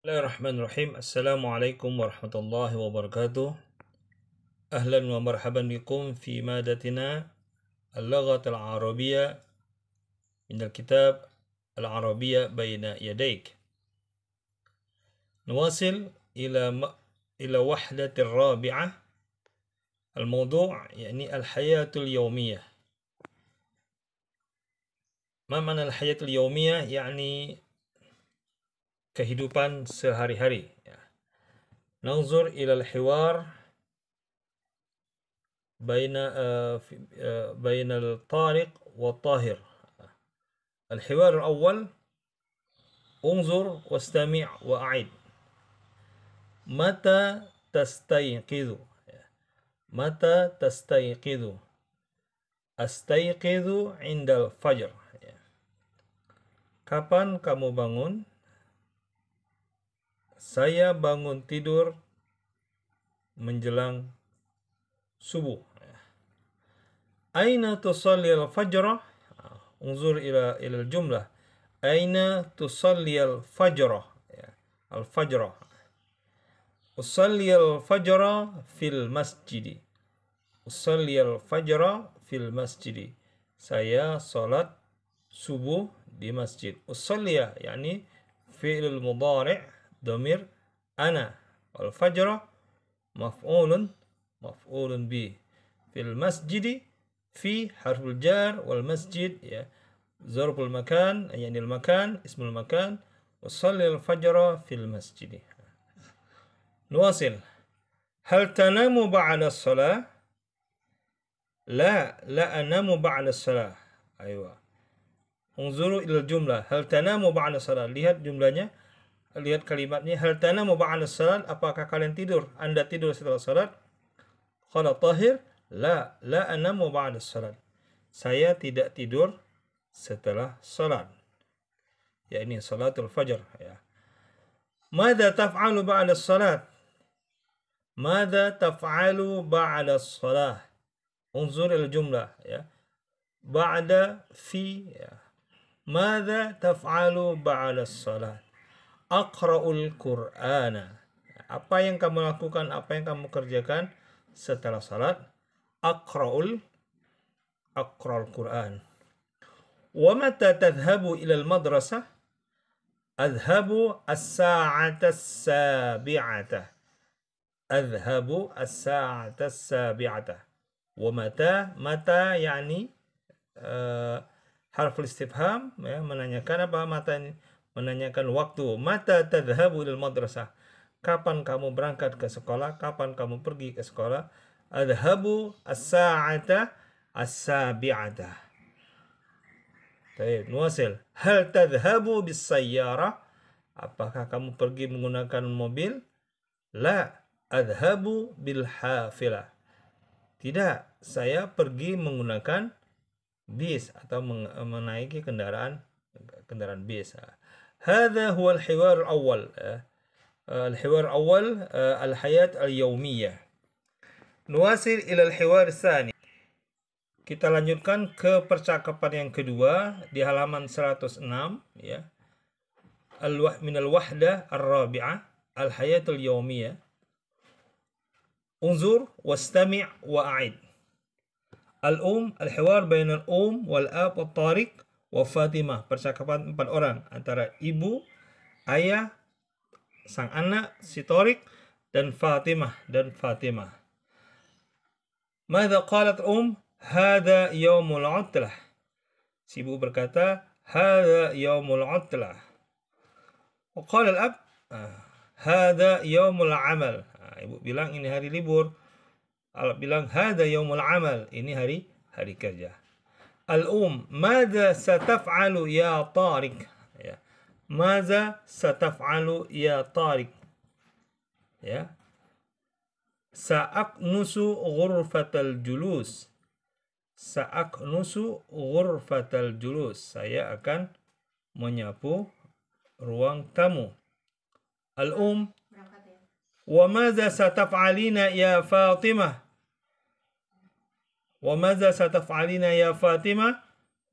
Bismillahirrahmanirrahim. Assalamualaikum warahmatullahi wabarakatuh. Ahlan wa marhaban bikum fi madatina al-lughat al-arabiyyah min al-kitab al-arabiyyah baina yadayk. نواصل إلى وحدة الرابعة. الموضوع يعني الحياة اليومية. ما معنى الحياة اليومية؟ يعني kehidupan sehari-hari. ننظر إلى الحوار بين الطارق والطاهر. الحوار الأول: انظر واستمع وأعد. متى تستيقظ؟ متى تستيقظ؟ أستيقظ عند الفجر. Kapan kamu bangun? Saya bangun tidur menjelang subuh. Aina tusalli al-fajr? Unzur ila al-jumlah. Aina tusalli al-fajr? Al-fajr. Usalli al-fajr fil masjid. Usalli al-fajr fil masjid. Saya salat subuh di masjid. Usalli yani fi'l mudhari' ضمير أنا، والفجر مفعول به. في المسجد في حرف الجار، والمسجد ظرف المكان يعني المكان اسم المكان. وصلي الفجر في المسجد. نواصل. هل تنام بعد الصلاة؟ لا أنام بعد الصلاة. أيوة. انظروا إلى الجملة. هل تنام بعد الصلاة؟ Lihat jumlahnya. Lihat kalimatnya. Hal tanamu ba'da salat? Apakah kalian tidur? Anda tidur setelah salat? Qala Tahir, la anamu ba'da salat. Saya tidak tidur setelah salat. Ya, ini salatul fajr ya. Madza taf'alu ba'da salat? Madza taf'alu ba'da salat? Unzur ila jumlah ya. Ba'da fi ya. Madza taf'alu ba'da salat? Aqra'ul Qur'ana. Apa yang kamu lakukan, apa yang kamu kerjakan setelah salat? Aqra'ul Qur'an. Wa mata tadhhabu ila al-madrasah? Adhhabu as-sa'ata as-sabi'ata. Adhhabu as-sa'ata as-sabi'ata. Wa mata yani harful istifham ya, menanyakan apa mata ini? Menanyakan waktu. Mata tadhhabu ilal madrasah? Kapan kamu berangkat ke sekolah? Kapan kamu pergi ke sekolah? Adhhabu as-sa'ata as-sabi'ata. Baik, nuwasil. Hal tadhhabu bis-sayyarah? Apakah kamu pergi menggunakan mobil? La, adhhabu bil-hafilah. Tidak, saya pergi menggunakan bis atau menaiki kendaraan bis. هذا هو الحوار الأول. الحوار الأول الحياة اليومية. نواصل إلى الحوار الثاني. Kita lanjutkan ke percakapan yang kedua di halaman 106 ya. Min al-wahdah ar-rabi'ah al-hayat al-yawmiyah. Unzur wastami' wa'id. Al-hiwar bain wal-ab wat-tariq wa Fatimah. Percakapan 4 orang antara ibu, ayah, sang anak, si Tariq, dan Fatimah. Madza qalat hadha yaumul 'utlah. Si ibu berkata, hadha yaumul 'utlah. Wa qala al-ab, hadha yaumul 'amal. Ibu bilang ini hari libur. Al bilang hadha yaumul 'amal. Ini hari kerja. ماذا ستفعل يا طارق؟ ماذا ستفعل يا طارق؟ سأكنس غرفة الجلوس. سأكنس غرفة الجلوس. Saya akan menyapu ruang tamu. وماذا ستفعلين يا فاطمة؟ وماذا ستفعلين يا فاطمة؟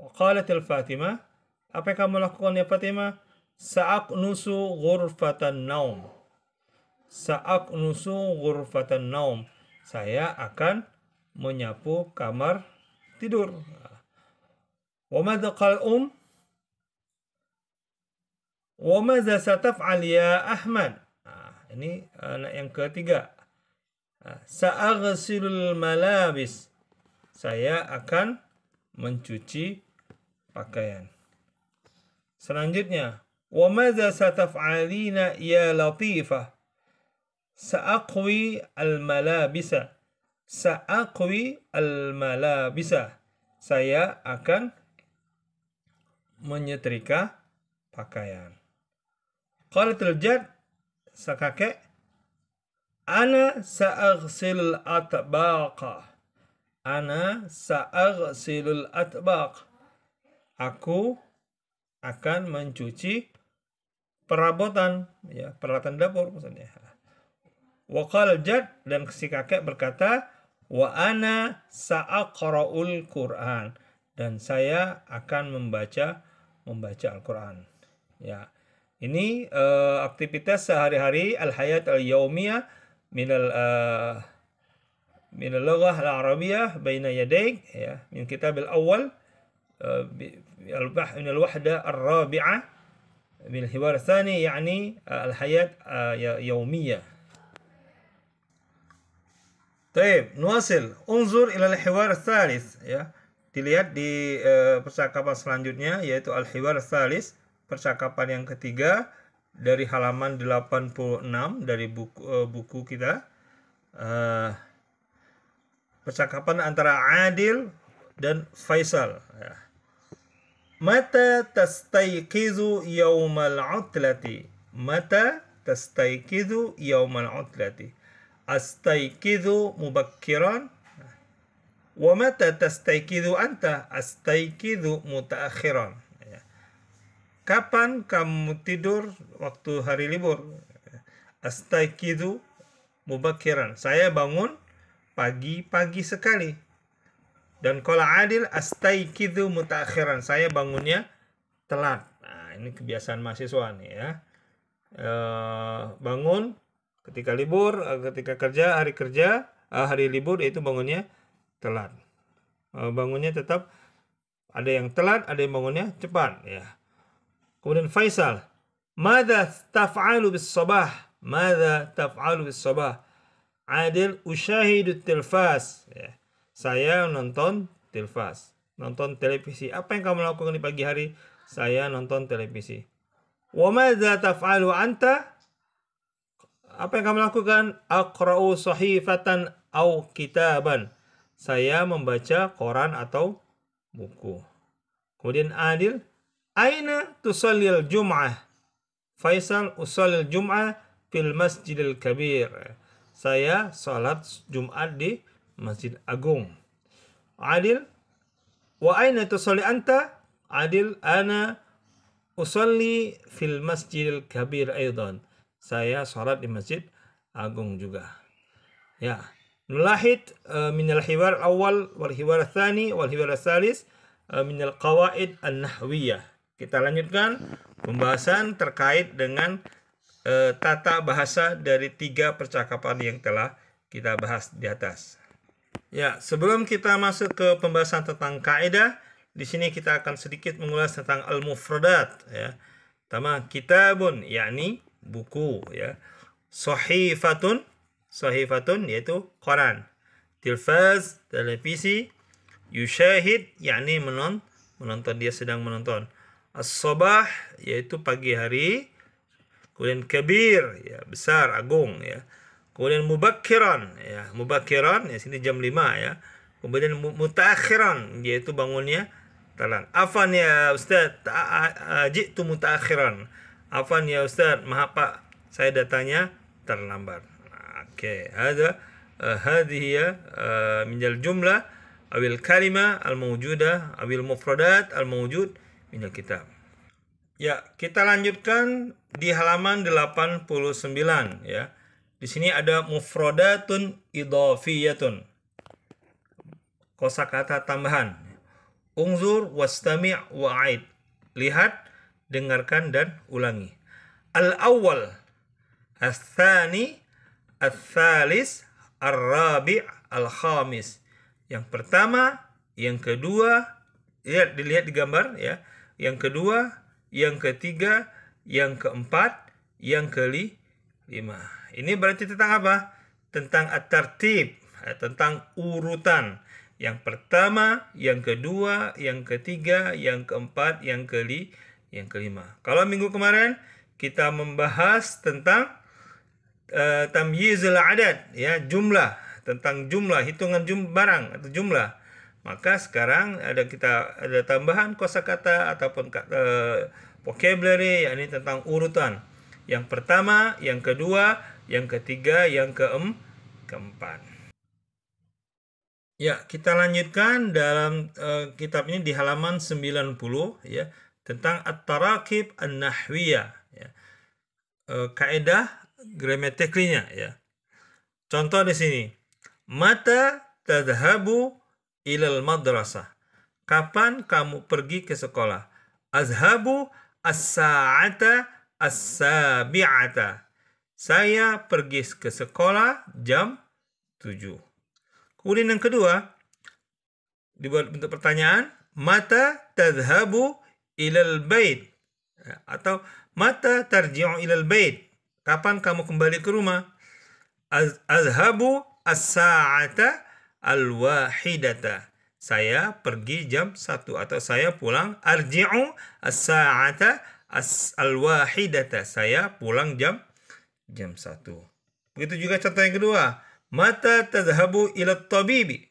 وقالت الفاطمة, apa yang kamu lakukan ya Fatimah? Sa'aknusu ghurfatan naum. Sa'aknusu ghurfatan naum. Saya akan menyapu kamar tidur. Wa madza qala wa madza sataf'al ya Ahmad. Ini anak yang ketiga. Sa'aghsilul malabis. Saya akan mencuci pakaian. Selanjutnya, wa madza sataf'alina ya Latifah? Sa'aqwi al-malabisa. Sa'aqwi al-malabisa. Saya akan menyetrika pakaian. Qalatul Jadd, sang kakek, ana sa'aghsilul atbaqa. Ana sa'aghsilul atbaq. Aku akan mencuci perabotan, ya, peralatan dapur maksudnya. Wa qala Jadd, dan si kakek berkata, wa ana sa'aqra'ul Qur'an, dan saya akan membaca Al-Qur'an. Ya. Ini aktivitas sehari-hari al-hayat al-yaumiyah min al-lughah al-arabiyyah baina yadayk, ya, min kitab al-awwal من الوحدة الرابعة من الحوار الثاني يعني الحياة يومية. طيب نواصل. انظر إلى الحوار الثالث, ya. Dilihat di percakapan selanjutnya, yaitu al-hiwar tsalis, percakapan yang ketiga dari halaman 86 dari buku kita. Percakapan antara Adil dan Faisal, ya. Mata tastayqizu yaumal utlati. Mata tastayqizu yaumal utlati. Astayqizu mubakkiran. Wa mata tastayqizu anta? Astayqizu mutaakhiran. Kapan kamu tidur waktu hari libur? Astayqizu mubakkiran. Saya bangun pagi-pagi sekali. Dan kalau Adil, astayqizu mutaakhiran. Saya bangunnya telat. Nah, ini kebiasaan mahasiswa nih, ya. Bangun ketika libur, ketika kerja, hari libur itu bangunnya telat. Bangunnya tetap ada yang telat, ada yang bangunnya cepat, ya. Kemudian Faisal, madza taf'alu bis sabah? Madza taf'alu bis sabah? Adil, usyahidu tilfas, ya. Saya nonton tilfas, nonton televisi. Apa yang kamu lakukan di pagi hari? Saya nonton televisi. Wa madza taf'alu anta? Apa yang kamu lakukan? Aqra'u sahifatan au kitaban. Saya membaca koran atau buku. Kemudian Adil, aina tusallil jum'ah? Faisal, usallil jum'ah fil masjidil kabir. Saya salat Jumat di Masjid Agung. Adil, wa aina tusalli anta? Adil, ana usalli fil masjidil kabir aidan. Saya salat di Masjid Agung juga. Ya. Nulahid min al-hiwar al-awwal wal hiwar al-thani wal hiwar al-thalith min al-qawaid an-nahwiyah. Kita lanjutkan pembahasan terkait dengan tata bahasa dari 3 percakapan yang telah kita bahas di atas. Ya, sebelum kita masuk ke pembahasan tentang kaidah, di sini kita akan sedikit mengulas tentang al-mufradat, ya. Pertama, kitabun, yakni buku, ya. Sahifatun yaitu koran. Tilfaz, televisi. Yushahid, yakni menonton, dia sedang menonton. As-sabah, yaitu pagi hari. Kemudian kabir, ya, besar, agung, ya. Kemudian mubakkiran, ya, ya, sini jam 5, ya. Kemudian mutaakhiran, yaitu bangunnya telat. Afan ya Ustaz, jitu mutaakhiran. Afan ya Ustaz, maaf Pak, saya datanya terlambat. Oke, hadhihi min al-jumlah awil kalima al-mawjudah awil mufradat al-mawjud min al-kitab. Ya, kita lanjutkan di halaman 89, ya. Di sini ada mufradatun idhafiyatun. Kosakata tambahan. Unzur wastami' wa'id. Lihat dengarkan dan ulangi. Al-awwal, al-thani, al-thalis, al-rabi', al-khamis. Yang pertama, yang kedua, dilihat di gambar ya. Yang kedua, yang ketiga, yang keempat, yang kelima. Ini berarti tentang apa? Tentang at-tartib, tentang urutan. Yang pertama, yang kedua, yang ketiga, yang keempat, yang kelima. Kalau minggu kemarin kita membahas tentang tamyizul adad, ya, jumlah, tentang jumlah, hitungan barang atau jumlah. Maka sekarang kita ada tambahan kosakata ataupun vocabulary, yakni tentang urutan. Yang pertama, yang kedua, yang ketiga, yang keempat. Ya, kita lanjutkan dalam kitab ini di halaman 90 ya, tentang at-tarakib an-nahwiyah ya. Kaidah gramatiklinya ya. Contoh di sini. Mata tadhhabu ilal madrasah. Kapan kamu pergi ke sekolah? Azhabu as-sa'ata as-sabi'ata. Saya pergi ke sekolah jam 7. Kemudian yang kedua, dibuat bentuk pertanyaan, mata tadhhabu ilal bait, atau mata tarji'u ilal bait. Kapan kamu kembali ke rumah? Azhabu as-sa'ata al-wahidata. Saya pergi jam 1 atau saya pulang. Arji'u as-sa'ata al-wahidata. Saya pulang jam 1. Begitu juga contoh yang kedua. Mata tadhhabu ila tabibi?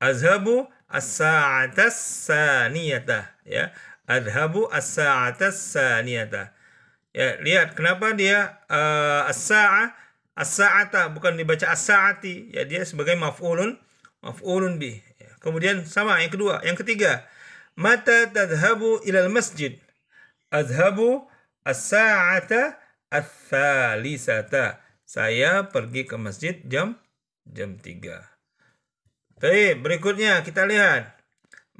Azhabu as-sa'ata as-saniyata. Ya, adhabu as-sa'ata as-saniyata. Ya, lihat kenapa dia as-sa'ata bukan dibaca as-sa'ati. Ya, dia sebagai maf'ulun bih. Ya. Kemudian sama yang kedua, yang ketiga. Mata tadhhabu ilal masjid? Adhabu as-sa'ata as-thalithata. Saya pergi ke masjid jam 3. Baik, berikutnya kita lihat.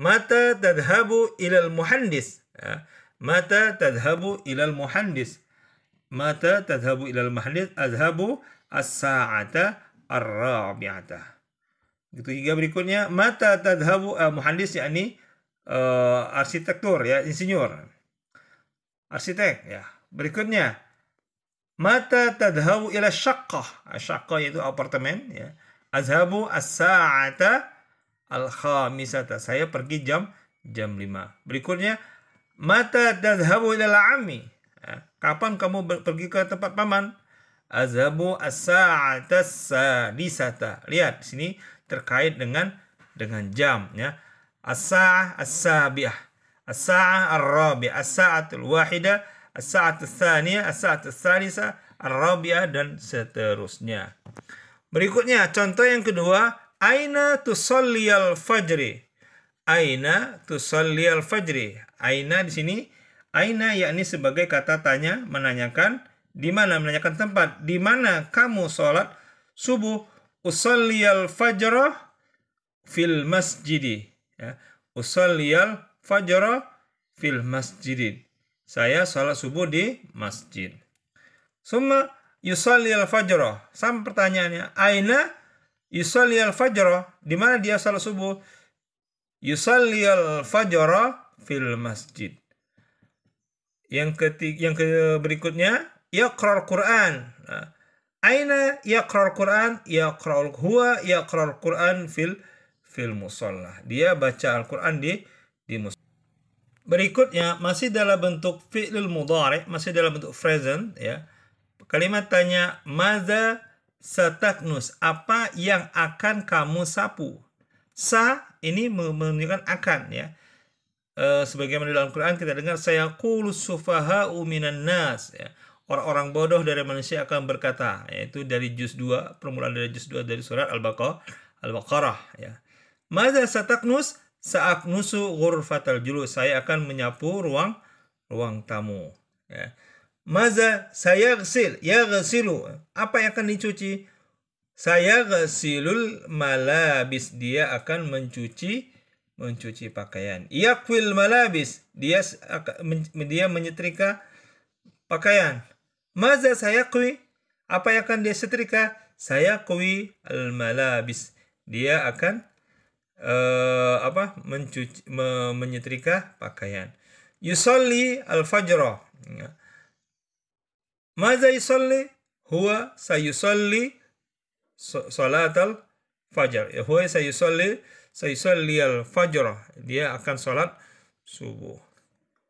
Mata tadhhabu ilal muhandis? Ya. Mata tadhhabu ilal muhandis? Mata tadhhabu ilal muhandis? Adhabu as-sa'ata ar-rabi'ata. Itu juga berikutnya. Mata tadhhabu muhandis, yakni arsitektur ya, insinyur, arsitek ya. Berikutnya, mata tadhhabu ila syaqqah? Syaqqah yaitu apartemen ya. Azhabu as-sa'ata al-khamisata. Saya pergi jam 5. Berikutnya, mata tadhhabu ila al-ammi? Kapan kamu pergi ke tempat paman? Azhabu as-sa'ata as-sadisata. Lihat sini terkait dengan jam ya. As-sa'ah as-sabi'ah, as-sa'ah ar-rabi'ah, as-sa'atul wahidah, as-sa'atul tsaniyah, as-sa'atul tsalitsah, ar-rabi'ah, dan seterusnya. Berikutnya contoh yang kedua, aina tusalliyal fajri? Aina tusalliyal fajri? Aina di sini, aina yakni sebagai kata tanya, menanyakan di mana, menanyakan tempat. Di mana kamu sholat subuh? Usalliyal fajra fil masjidi. Ya. Usalliyal fajra fil masjid. Saya sholat subuh di masjid. Summa yusalliyal fajra. Sama pertanyaannya. Aina yusalliyal fajra? Di mana dia sholat subuh? Yusalliyal fajra fil masjid. Yang berikutnya, yaqra'ul Qur'an. Nah, aina yaqra'ul Qur'an? Huwa yaqra'ul Qur'an fil musalla. Dia baca Al-Quran di musalla. Berikutnya masih dalam bentuk fi'lul mudhari', masih dalam bentuk present ya. Kalimat tanya, madza sataknus? Apa yang akan kamu sapu? Sa ini menunjukkan akan ya. Sebagaimana dalam Quran kita dengar, sayaqulus sufaha'u minan nas ya. Orang-orang bodoh dari manusia akan berkata, yaitu dari juz 2, permulaan dari juz 2 dari surat Al-Baqarah ya. Madza sataknus? Sa'aknusu ghurfatal julus. Saya akan menyapu ruang tamu ya. Madza sayaghsil? Yaghsilu. Apa yang akan dicuci? Sayaghsilul malabis. Dia akan mencuci mencuci pakaian. Yakwil malabis, dia menyetrika pakaian. Maza sayakwi, apa yang akan dia setrika? Sayakwi al malabis, dia akan menyetrika pakaian. Yusalli al fajr. Maza yusalli? Huwa sayusalli salat al fajr. Huwa sayusalli al fajr. Dia akan salat subuh.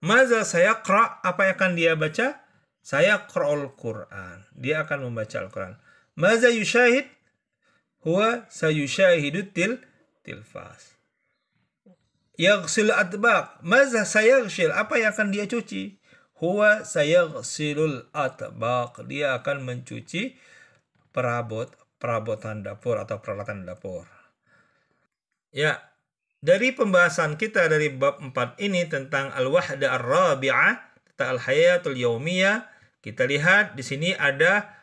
Maza sayaqra? Apa yang akan dia baca? Sayaqra'ul Qur'an. Dia akan membaca Al-Quran. Maza yushahid? Huwa sayushahidu tilfas. Yaghsil atbaq. Maza sayaghsil? Apa yang akan dia cuci? Huwa sayaghsilul atbaq. Dia akan mencuci perabotan dapur atau peralatan dapur. Ya, dari pembahasan kita dari bab 4 ini tentang al-wahda ar-rabi'ah, tentang al-hayatul yaumiyah, kita lihat di sini ada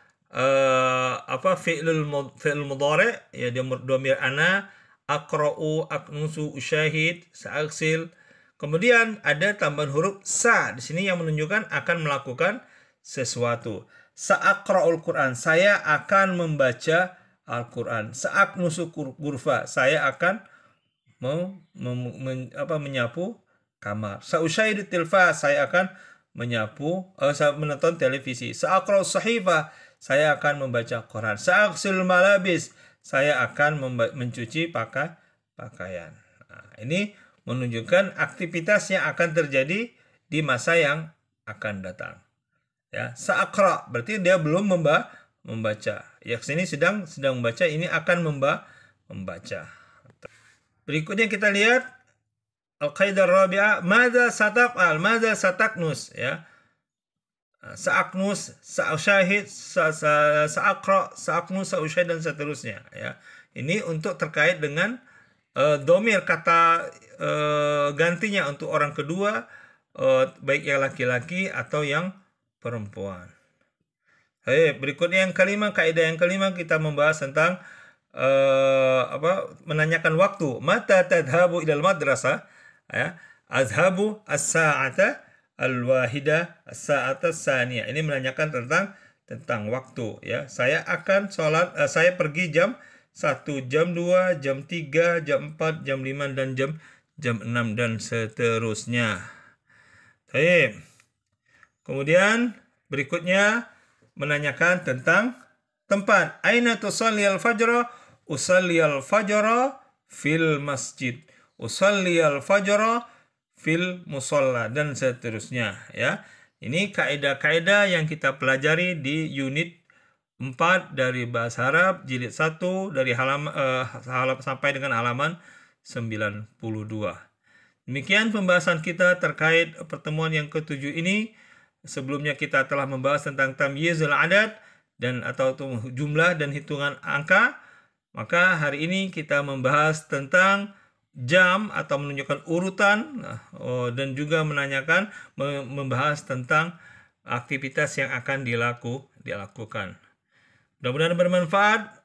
fi'l mudhari', ya, dhamir ana, aqra'u, aknusu, usyahid, sa'aghsil. Kemudian ada tambahan huruf sa di sini yang menunjukkan akan melakukan sesuatu. Sa'aqra'ul Qur'an, saya akan membaca Al-Quran. Sa'aknusu ghurfa, saya akan menyapu kamar. Sa'usyahid tilfas, saya akan menonton televisi. Sa'aqra'u sahifah, saya akan membaca Quran. Sa'aghsil malabis, saya akan mencuci pakaian. Nah, ini menunjukkan aktivitas yang akan terjadi di masa yang akan datang. Ya, sa'aqra berarti dia belum membaca. Ya, sini sedang membaca, ini akan membaca. Berikutnya kita lihat al-qaidah rabi'ah, madza sataf'al, madza sataknus, ya. Sa'aknus, sa'usyahid, sa'aqra, sa'aknus, sa'usyahid, dan seterusnya, ya. Ini untuk terkait dengan domir, kata gantinya untuk orang kedua, baik yang laki-laki atau yang perempuan. Berikutnya yang kelima, kaidah yang kelima, kita membahas tentang menanyakan waktu. Mata tadhabu ilal madrasah, ya. Azhabu as-sa'ata al-wahida as-sa'ata as-saniyah. Ini menanyakan tentang waktu, ya. Saya akan sholat, saya pergi jam 1, jam 2, jam 3, jam 4, jam 5, dan jam 6, dan seterusnya. Baik. Kemudian berikutnya menanyakan tentang tempat. Aina tusalli al-fajr? Usalli al-fajr fil masjid. Usalli al-fajr fil musalla, dan seterusnya, ya. Ini kaidah-kaidah yang kita pelajari di unit 4 dari bahasa Arab jilid 1 dari halaman sampai dengan halaman 92. Demikian pembahasan kita terkait pertemuan yang ke-7 ini. Sebelumnya kita telah membahas tentang tamyizul adad dan atau jumlah dan hitungan angka. Maka hari ini kita membahas tentang jam atau menunjukkan urutan, dan juga membahas tentang aktivitas yang akan dilakukan. Mudah-mudahan bermanfaat.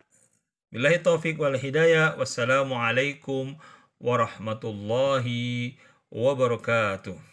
Billahi taufiq wal hidayah. Wassalamualaikum warahmatullahi wabarakatuh.